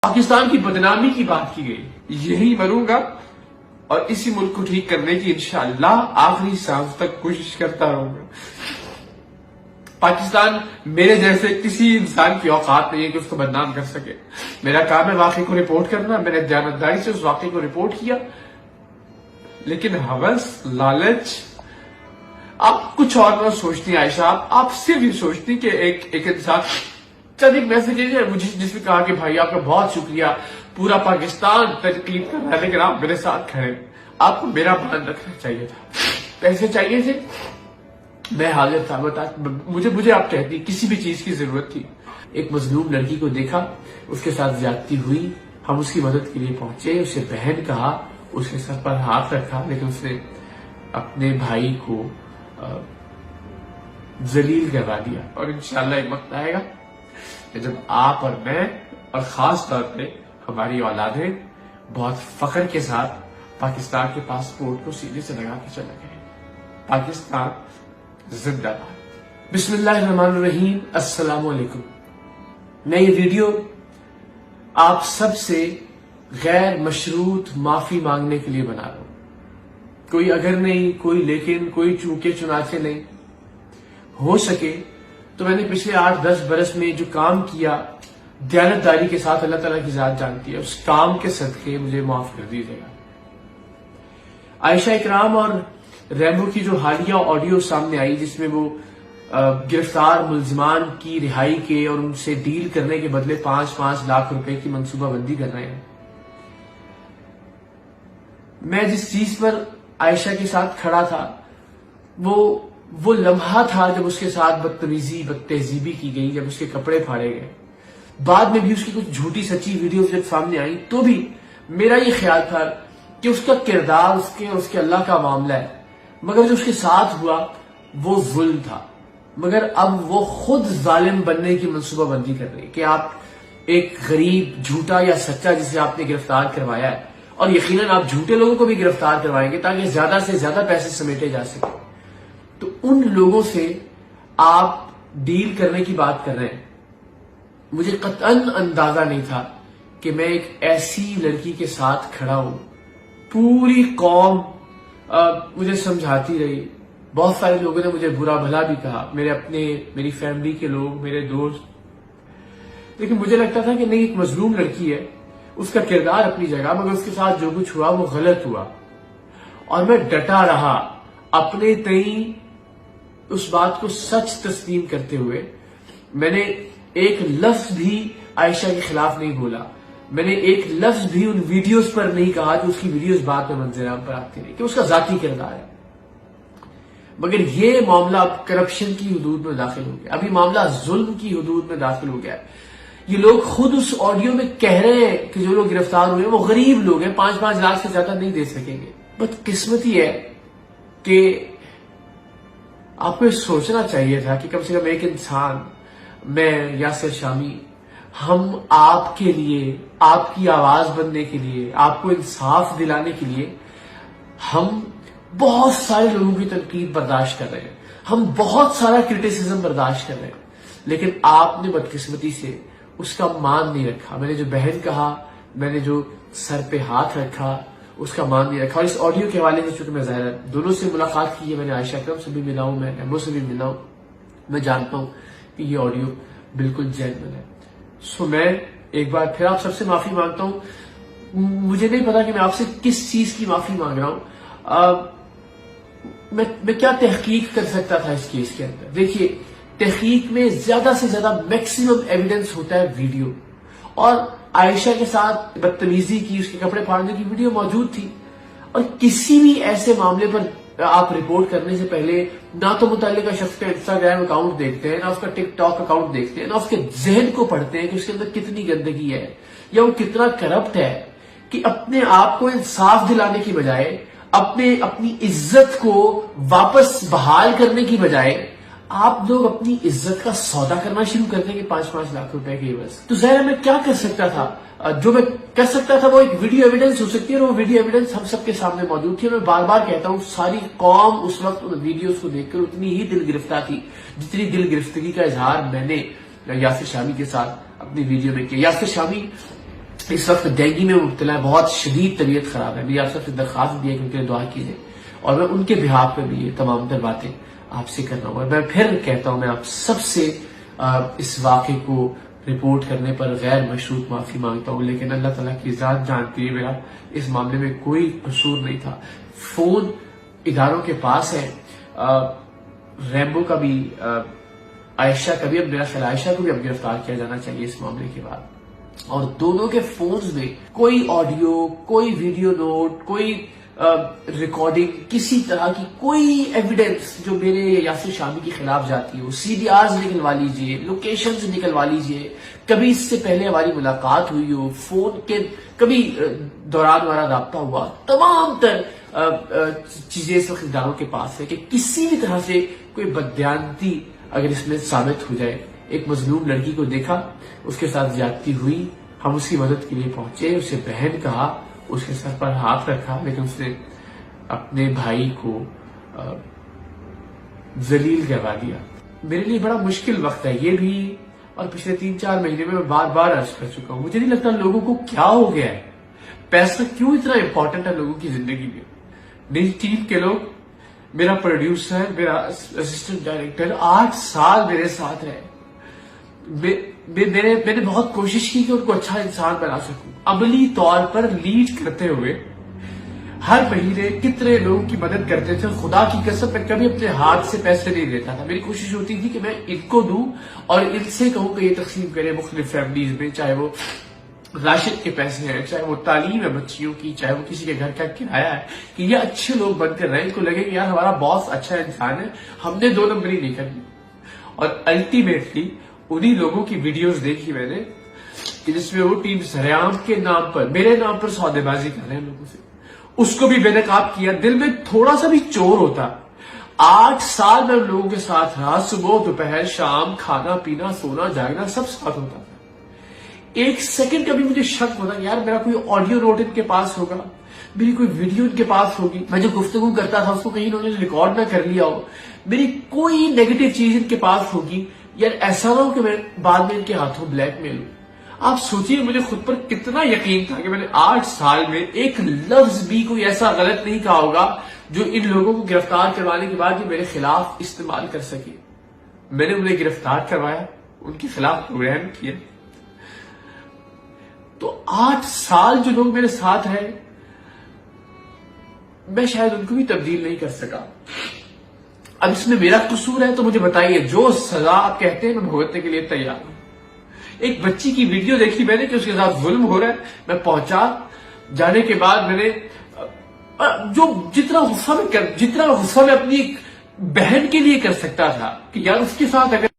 پاکستان کی بدنامی کی بات کی گئی، یہی مروں گا اور اسی ملک کو ٹھیک کرنے کی انشاءاللہ آخری سانس تک کوشش کرتا رہوں گا۔ پاکستان میرے جیسے کسی انسان کی اوقات نہیں ہے کہ اس کو بدنام کر سکے۔ میرا کام ہے واقعے کو رپورٹ کرنا، میں نے دیانتداری سے اس واقعے کو رپورٹ کیا، لیکن ہوس، لالچ، آپ کچھ اور نہ سوچتی عائشہ، آپ صرف یہ سوچتی کہ ایک انسان چند ایک میسج ہے مجھے جس میں کہا کہ بھائی آپ کا بہت شکریہ، پورا پاکستان تنقید کر رہا ہے لیکن آپ میرے ساتھ کھڑے، آپ کو میرا بیان رکھنا چاہیے تھا، پیسے چاہیے تھے، میں حاضر تھا، مجھے آپ کہتی کسی بھی چیز کی ضرورت تھی۔ ایک مظلوم لڑکی کو دیکھا، اس کے ساتھ زیادتی ہوئی، ہم اس کی مدد کے لیے پہنچے، اسے بہن کہا، اس کے سر پر ہاتھ رکھا، لیکن اس نے اپنے بھائی کو ذلیل کروا دیا۔ اور انشاءاللہ ایک وقت آئے گا کہ جب آپ اور میں اور خاص طور پہ ہماری اولادیں بہت فخر کے ساتھ پاکستان کے پاسپورٹ کو سینے سے لگا کے چلے گئے۔ پاکستان زندہ باد۔ بسم اللہ الرحمن الرحیم، السلام علیکم۔ میں یہ ویڈیو آپ سب سے غیر مشروط معافی مانگنے کے لیے بنا رہا ہوں۔ کوئی اگر نہیں، کوئی لیکن، کوئی چونکہ چنانچہ نہیں۔ ہو سکے تو میں نے پچھلے 8-10 برس میں جو کام کیا دیانتداری کے ساتھ، اللہ تعالیٰ کی ذات جانتی ہے، اس کام کے صدقے مجھے معاف کر دیجیے گا۔ عائشہ اکرام اور ریمبو کی جو حالیہ آڈیو سامنے آئی جس میں وہ گرفتار ملزمان کی رہائی کے اور ان سے ڈیل کرنے کے بدلے 5-5 لاکھ روپے کی منصوبہ بندی کر رہے ہیں، میں جس چیز پر عائشہ کے ساتھ کھڑا تھا وہ لمحہ تھا جب اس کے ساتھ بدتمیزی، بدتہذیبی کی گئی، جب اس کے کپڑے پھاڑے گئے۔ بعد میں بھی اس کی کچھ جھوٹی سچی ویڈیوز جب سامنے آئی تو بھی میرا یہ خیال تھا کہ اس کا کردار اس کے اللہ کا معاملہ ہے، مگر جو اس کے ساتھ ہوا وہ ظلم تھا۔ مگر اب وہ خود ظالم بننے کی منصوبہ بندی کر رہی کہ آپ ایک غریب، جھوٹا یا سچا جسے آپ نے گرفتار کروایا ہے، اور یقیناً آپ جھوٹے لوگوں کو بھی گرفتار کروائیں گے تاکہ زیادہ سے زیادہ پیسے سمیٹے جا سکیں، تو ان لوگوں سے آپ ڈیل کرنے کی بات کر رہے ہیں۔ مجھے قطعاً اندازہ نہیں تھا کہ میں ایک ایسی لڑکی کے ساتھ کھڑا ہوں۔ پوری قوم مجھے سمجھاتی رہی، بہت سارے لوگوں نے مجھے برا بھلا بھی کہا، میری فیملی کے لوگ، میرے دوست، لیکن مجھے لگتا تھا کہ نہیں، ایک مظلوم لڑکی ہے، اس کا کردار اپنی جگہ، مگر اس کے ساتھ جو کچھ ہوا وہ غلط ہوا، اور میں ڈٹا رہا اپنے تئیں اس بات کو سچ تسلیم کرتے ہوئے۔ میں نے ایک لفظ بھی عائشہ کے خلاف نہیں بولا، میں نے ایک لفظ بھی ان ویڈیوز پر نہیں کہا جو اس کی ویڈیوز بعد میں منظر عام پر آتی رہی کہ اس کا ذاتی کردار ہے، مگر یہ معاملہ اب کرپشن کی حدود میں داخل ہو گیا، ابھی معاملہ ظلم کی حدود میں داخل ہو گیا ہے۔ یہ لوگ خود اس آڈیو میں کہہ رہے ہیں کہ جو لوگ گرفتار ہوئے وہ غریب لوگ ہیں، 5-5 لاکھ سے زیادہ نہیں دے سکیں گے۔ بدقسمتی ہے کہ آپ کو سوچنا چاہیے تھا کہ کم سے کم ایک انسان، میں، یاسر شامی، ہم آپ کے لیے، آپ کی آواز بننے کے لیے، آپ کو انصاف دلانے کے لیے ہم بہت سارے لوگوں کی تنقید برداشت کر رہے ہیں، ہم بہت سارا کرٹیسزم برداشت کر رہے ہیں، لیکن آپ نے بدقسمتی سے اس کا مان نہیں رکھا۔ میں نے جو بہن کہا، میں نے جو سر پہ ہاتھ رکھا، اس کا مان نہیں رکھا۔ اور اس آڈیو کے حوالے سے چونکہ میں ظاہر دونوں سے ملاقات کی ہے، میں نے عائشہ اکرم سے بھی ملا ہوں، میں ریمبو سے بھی ملا ہوں، میں جانتا ہوں کہ یہ آڈیو بالکل جینوئن ہے۔ سو میں ایک بار پھر آپ سب سے معافی مانگتا ہوں۔ مجھے نہیں پتا کہ میں آپ سے کس چیز کی معافی مانگ رہا ہوں۔ میں کیا تحقیق کر سکتا تھا اس کیس کے اندر؟ دیکھیے، تحقیق میں زیادہ سے زیادہ میکسیمم ایویڈنس ہوتا ہے ویڈیو، اور عائشہ کے ساتھ بدتمیزی کی، اس کے کپڑے پھاڑنے کی ویڈیو موجود تھی، اور کسی بھی ایسے معاملے پر آپ رپورٹ کرنے سے پہلے نہ تو متعلقہ شخص کا انسٹاگرام اکاؤنٹ دیکھتے ہیں، نہ اس کا ٹک ٹاک اکاؤنٹ دیکھتے ہیں، نہ اس کے ذہن کو پڑھتے ہیں کہ اس کے اندر کتنی گندگی ہے یا وہ کتنا کرپٹ ہے، کہ اپنے آپ کو انصاف دلانے کی بجائے، اپنی عزت کو واپس بحال کرنے کی بجائے آپ لوگ اپنی عزت کا سودا کرنا شروع کر دیں گے 5-5 لاکھ روپے کی عوض۔ تو ظاہر میں کیا کر سکتا تھا؟ جو میں کر سکتا تھا وہ ایک ویڈیو ایویڈنس ہو سکتی ہے، اور وہ ویڈیو ایویڈنس ہم سب کے سامنے موجود تھی۔ میں بار بار کہتا ہوں، ساری قوم اس وقت ان ویڈیوز کو دیکھ کر اتنی ہی دل گرفتہ تھی جتنی دل گرفتگی کا اظہار میں نے یاسر شامی کے ساتھ اپنی ویڈیو میں کیا۔ یاسر شامی اس وقت ڈینگی میں مبتلا ہے, بہت شدید طبیعت خراب ہے. میری آپ سب سے درخواست بھی ہے کہ ان کے لیے دعا کیجیے, اور میں ان کے بہاف پہ بھی یہ تمام تر باتیں آپ سے کر رہا ہوں. اور میں پھر کہتا ہوں, میں آپ سب سے اس واقعے کو رپورٹ کرنے پر غیر مشروط معافی مانگتا ہوں, لیکن اللہ تعالیٰ کی ذات جانتی ہے میرا اس معاملے میں کوئی قصور نہیں تھا. فون اداروں کے پاس ہے, ریمبو کا بھی, عائشہ کا بھی, اب میرا خیال عائشہ کو بھی اب گرفتار کیا جانا چاہیے اس معاملے کے بعد. اور دونوں کے فونز میں کوئی آڈیو, کوئی ویڈیو نوٹ, کوئی ریکارڈنگ, کسی طرح کی کوئی ایویڈنس جو میرے یاسر شامی کے خلاف جاتی ہو, سی ڈی آرز نکلوا لیجئے, لوکیشنز نکلوا لیجئے, کبھی اس سے پہلے ہماری ملاقات ہوئی ہو, فون کے کبھی دوران ہمارا رابطہ ہوا, تمام تر چیزیں اس وقت اداروں کے پاس ہے کہ کسی بھی طرح سے کوئی بددیانتی اگر اس میں ثابت ہو جائے. ایک مظلوم لڑکی کو دیکھا, اس کے ساتھ زیادتی ہوئی, ہم اس کی مدد کے لیے پہنچے, اسے بہن کہا, اس کے سر پر ہاتھ رکھا, لیکن اس نے اپنے بھائی کو ذلیل کروا دیا. میرے لیے بڑا مشکل وقت ہے یہ بھی, اور پچھلے 3-4 مہینے میں بار بار عرض کر چکا ہوں, مجھے نہیں لگتا لوگوں کو کیا ہو گیا ہے, پیسہ کیوں اتنا امپورٹنٹ ہے لوگوں کی زندگی میں. میری ٹیم کے لوگ, میرا پروڈیوسر, میرا اسسٹنٹ ڈائریکٹر 8 سال میرے ساتھ ہے. میں نے بہت کوشش کی کہ ان کو اچھا انسان بنا سکوں. عملی طور پر لیڈ کرتے ہوئے ہر مہینے کتنے لوگوں کی مدد کرتے تھے. خدا کی قسم میں کبھی اپنے ہاتھ سے پیسے نہیں دیتا تھا. میری کوشش ہوتی تھی کہ میں ان کو دوں اور ان سے کہوں کہ یہ تقسیم کریں مختلف فیملیز میں, چاہے وہ راشد کے پیسے ہیں, چاہے وہ تعلیم ہے بچیوں کی, چاہے وہ کسی کے گھر کا کرایہ ہے, کہ یہ اچھے لوگ بن کر رہے ہیں, ان کو لگے کہ یار ہمارا باس اچھا انسان ہے, ہم نے 2 نمبری نہیں کرنی. اور الٹیمیٹلی انہی لوگوں کی ویڈیوز دیکھی میں نے کہ جس میں وہ ٹیم سریام کے نام پر, میرے نام پر سودے بازی کر رہے ہیں لوگوں سے, اس کو بھی بے نقاب کیا. دل میں تھوڑا سا بھی چور ہوتا. 8 سال میں لوگوں کے ساتھ رہا, صبح دوپہر شام, کھانا پینا سونا جاگنا سب ساتھ ہوتا تھا. ایک سیکنڈ کبھی مجھے شک ہوتا کہ یار میرا کوئی آڈیو نوٹ ان کے پاس ہوگا, میری کوئی ویڈیو ان کے پاس ہوگی, میں جو گفتگو کرتا تھا اس کو کہیں انہوں نے ریکارڈ نہ کر لیا ہو, میری کوئی نیگیٹو چیز ان کے پاس ہوگی. یار ایسا نہ ہو کہ میں بعد میں ان کے ہاتھوں بلیک میل ہوں. آپ سوچئے مجھے خود پر کتنا یقین تھا کہ میں نے 8 سال میں ایک لفظ بھی کوئی ایسا غلط نہیں کہا ہوگا جو ان لوگوں کو گرفتار کروانے کے بعد یہ میرے خلاف استعمال کر سکے. میں نے انہیں گرفتار کروایا, ان کے خلاف پروگرام کیا. تو 8 سال جو لوگ میرے ساتھ ہیں, میں شاید ان کو بھی تبدیل نہیں کر سکا. اب اس میں میرا قصور ہے تو مجھے بتائیے, جو سزا آپ کہتے ہیں میں بھگتنے کے لیے تیار ہوں. ایک بچی کی ویڈیو دیکھی میں نے کہ اس کے ساتھ ظلم ہو رہا ہے, میں پہنچا, جانے کے بعد میں نے جو جتنا غصہ میں اپنی ایک بہن کے لیے کر سکتا تھا کہ یار اس کے ساتھ اگر